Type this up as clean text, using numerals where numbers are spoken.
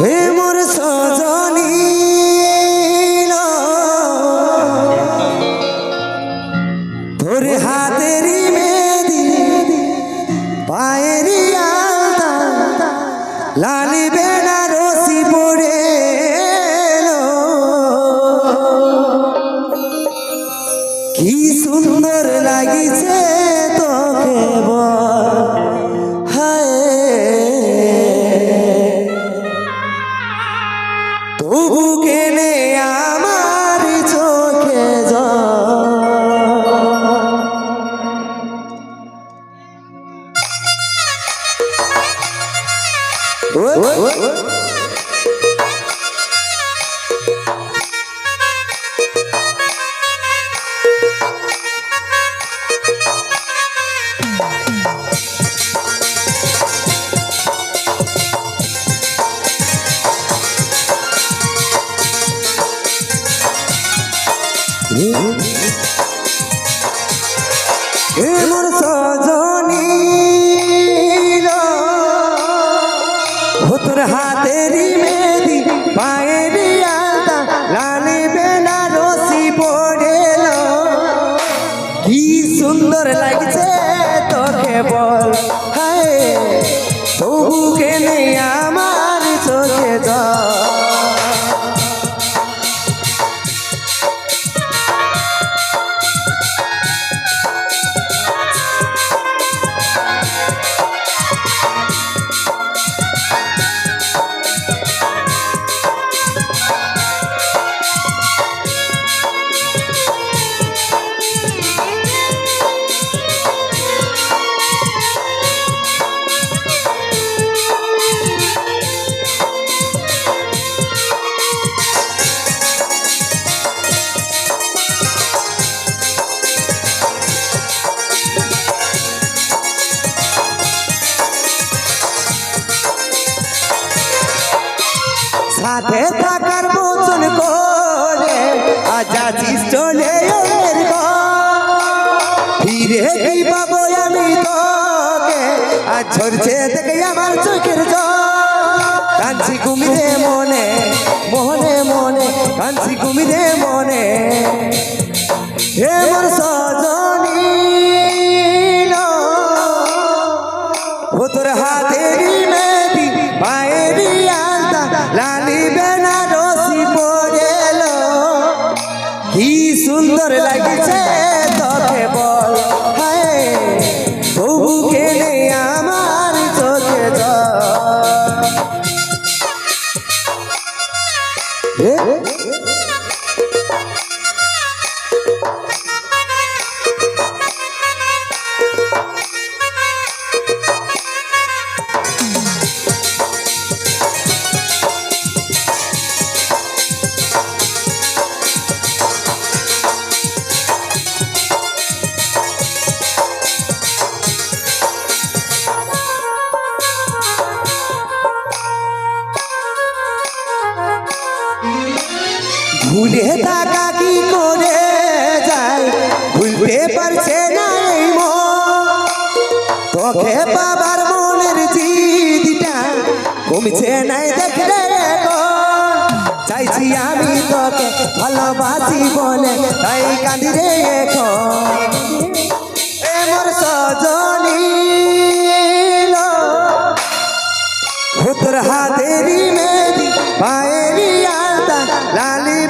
হে মোর সজনী তোর হাতেরই মেহেদি পায়েরই আলতা লালি বেনারসি পড়ে কি সুন্দর লাগিছে তোকে হায় তবু কেনে আমার চোখে মোর সজনী তোর হাতেরই মেহেদি পায়েরই আলতা লালি বেনারসি পড়েল কি সুন্দর লাগছে তোকে বল হায় তবু কেনে আমার চোখে জল সাথে থাকার বচন করে আজ আছিস চলে ফিরে কি পাবো আমি তোকে আজ ঝরছে দেখে আমার চোখের জল কাঁদছি ঘুমিরে মনে মনে মনে কাঁদছি ঘুমিরে মনে হে মোর সজনী তোর হাতেরই মেহেদি পায়েরই আলতা লালি বেনারসি পড়েল কি সুন্দর লাগিছে তোকে বল হায় তবু কেনে আমার চোখে জল ভুলে থাকা কি করে যায় ভুলতে পারছে না এই মন তোকে বাবার মনের জিদিটা কমছে নাই দেখলে চাইছি আমি তোকে ভালোবাসি বলে তাই কাঁদি রে এখন এ মোর সজনী তোর হাতেরই মেহেদি পায়েরই আলতা লালি